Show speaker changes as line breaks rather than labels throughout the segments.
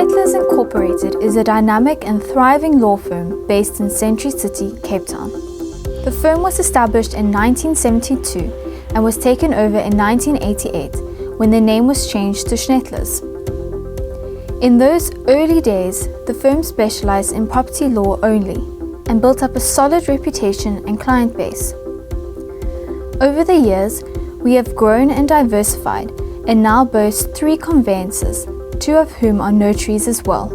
Schnetlers Incorporated is a dynamic and thriving law firm based in Century City, Cape Town. The firm was established in 1972 and was taken over in 1988 when the name was changed to Schnetlers. In those early days, the firm specialized in property law only and built up a solid reputation and client base. Over the years, we have grown and diversified and now boast 3 conveyancers, 2 of whom are notaries as well,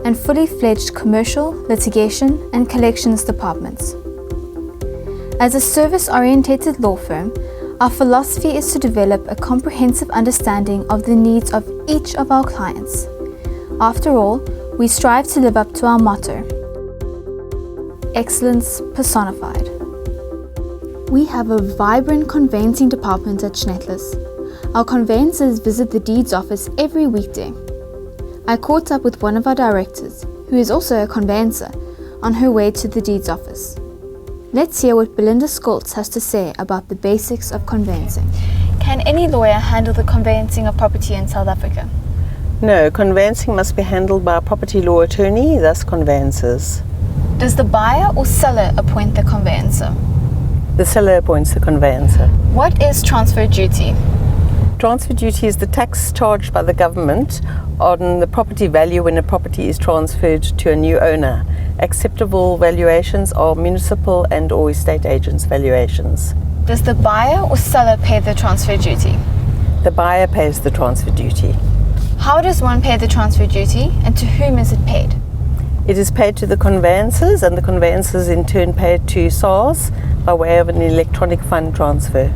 and fully fledged commercial, litigation, and collections departments. As a service-oriented law firm, our philosophy is to develop a comprehensive understanding of the needs of each of our clients. After all, we strive to live up to our motto, excellence personified. We have a vibrant conveyancing department at Schnetlers. Our conveyancers visit the deeds office every weekday. I caught up with one of our directors, who is also a conveyancer, on her way to the deeds office. Let's hear what Belinda Skoltz has to say about the basics of conveyancing.
Can any lawyer handle the conveyancing of property in South Africa?
No, conveyancing must be handled by a property law attorney, thus conveyancers.
Does the buyer or seller appoint the conveyancer?
The seller appoints the conveyancer.
What is transfer duty?
Transfer duty is the tax charged by the government on the property value when a property is transferred to a new owner. Acceptable valuations are municipal and or estate agents' valuations.
Does the buyer or seller pay the transfer duty?
The buyer pays the transfer duty.
How does one pay the transfer duty, and to whom is it paid?
It is paid to the conveyancers, and the conveyancers in turn pay it to SARS by way of an electronic fund transfer.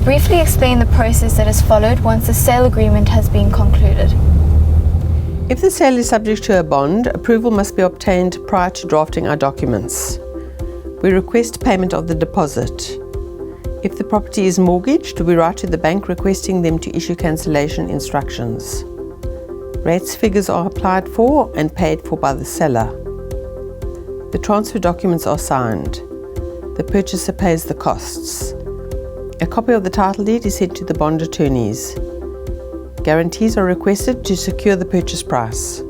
Briefly explain the process that is followed once the sale agreement has been concluded.
If the sale is subject to a bond, approval must be obtained prior to drafting our documents. We request payment of the deposit. If the property is mortgaged, we write to the bank requesting them to issue cancellation instructions. Rates figures are applied for and paid for by the seller. The transfer documents are signed. The purchaser pays the costs. A copy of the title deed is sent to the bond attorneys. Guarantees are requested to secure the purchase price.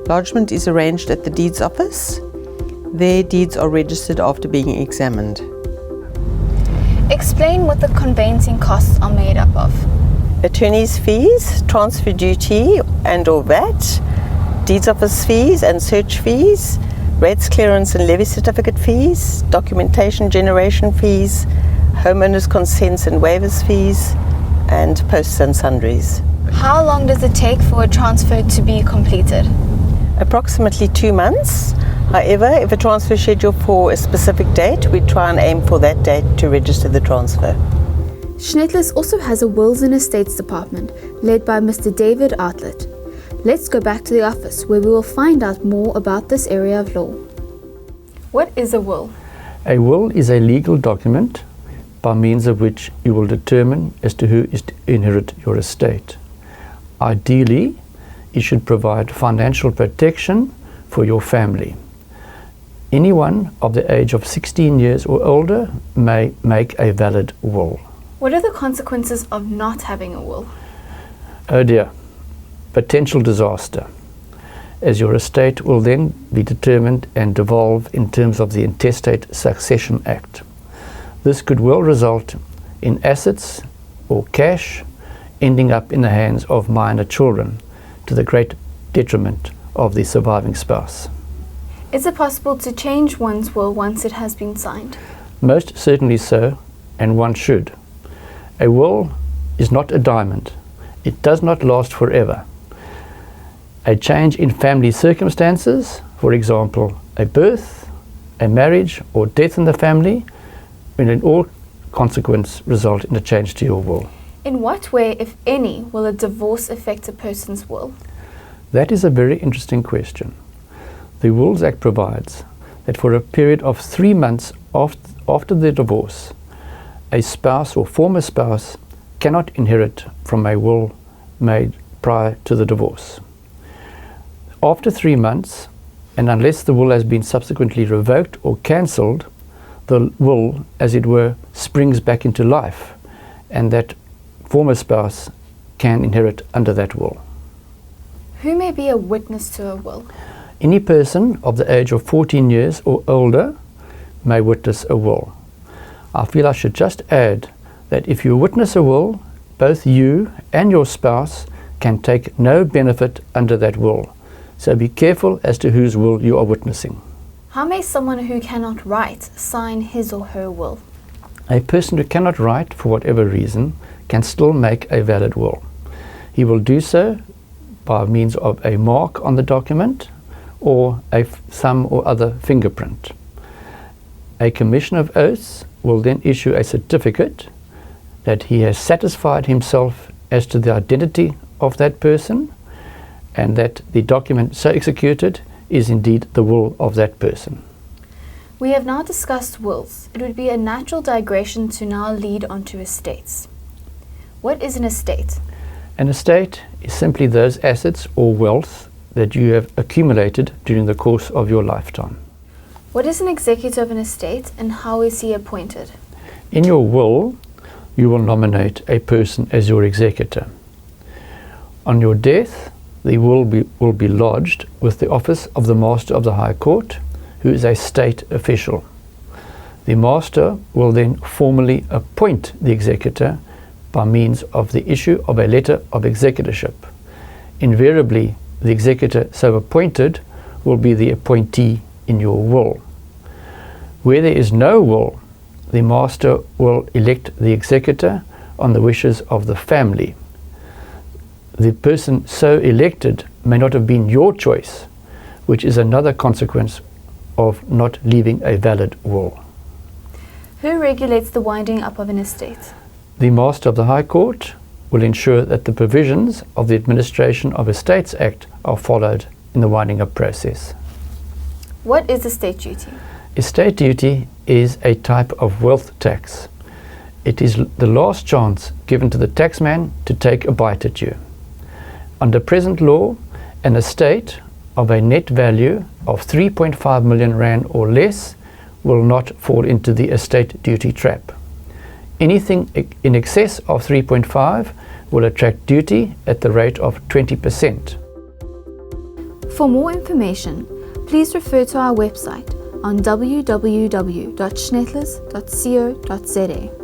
Lodgement is arranged at the deeds office. Their deeds are registered after being examined.
Explain what the conveyancing costs are made up of.
Attorneys' fees, transfer duty and or VAT, deeds office fees and search fees, rates clearance and levy certificate fees, documentation generation fees, homeowners' consents and waivers fees, and posts and sundries.
How long does it take for a transfer to be completed?
Approximately 2 months. However, if a transfer is scheduled for a specific date, we try and aim for that date to register the transfer.
Schnetlers also has a wills and estates department led by Mr. David Outlet. Let's go back to the office where we will find out more about this area of law.
What is a will?
A will is a legal document by means of which you will determine as to who is to inherit your estate. Ideally, it should provide financial protection for your family. Anyone of the age of 16 years or older may make a valid will.
What are the consequences of not having a will?
Oh dear, potential disaster, as your estate will then be determined and devolve in terms of the Intestate Succession Act. This could well result in assets or cash ending up in the hands of minor children to the great detriment of the surviving spouse.
Is it possible to change one's will once it has been signed?
Most certainly so, and one should. A will is not a diamond. It does not last forever. A change in family circumstances, for example, a birth, a marriage, or death in the family, will in all consequence result in a change to your will.
In what way, if any, will a divorce affect a person's will?
That is a very interesting question. The Wills Act provides that for a period of 3 months after the divorce, a spouse or former spouse cannot inherit from a will made prior to the divorce. After 3 months, and unless the will has been subsequently revoked or cancelled, the will, as it were, springs back into life, and that former spouse can inherit under that will.
Who may be a witness to a will?
Any person of the age of 14 years or older may witness a will. I feel I should just add that if you witness a will, both you and your spouse can take no benefit under that will. So be careful as to whose will you are witnessing.
How may someone who cannot write sign his or her will?
A person who cannot write for whatever reason can still make a valid will. He will do so by means of a mark on the document or a thumb or other fingerprint. A commission of oaths will then issue a certificate that he has satisfied himself as to the identity of that person and that the document so executed is indeed the will of that person.
We have now discussed wills. It would be a natural digression to now lead on to estates. What is an estate?
An estate is simply those assets or wealth that you have accumulated during the course of your lifetime.
What is an executor of an estate and how is he appointed?
In your will, you will nominate a person as your executor. On your death, the will will be lodged with the office of the Master of the High Court, who is a state official. The Master will then formally appoint the executor by means of the issue of a letter of executorship. Invariably, the executor so appointed will be the appointee in your will. Where there is no will, the Master will elect the executor on the wishes of the family. The person so elected may not have been your choice, which is another consequence of not leaving a valid will.
Who regulates the winding up of an estate?
The Master of the High Court will ensure that the provisions of the Administration of Estates Act are followed in the winding up process.
What is estate duty?
Estate duty is a type of wealth tax. It is the last chance given to the taxman to take a bite at you. Under present law, an estate of a net value of 3.5 million rand or less will not fall into the estate duty trap. Anything in excess of 3.5 will attract duty at the rate of 20%.
For more information, please refer to our website on www.schnetlers.co.za.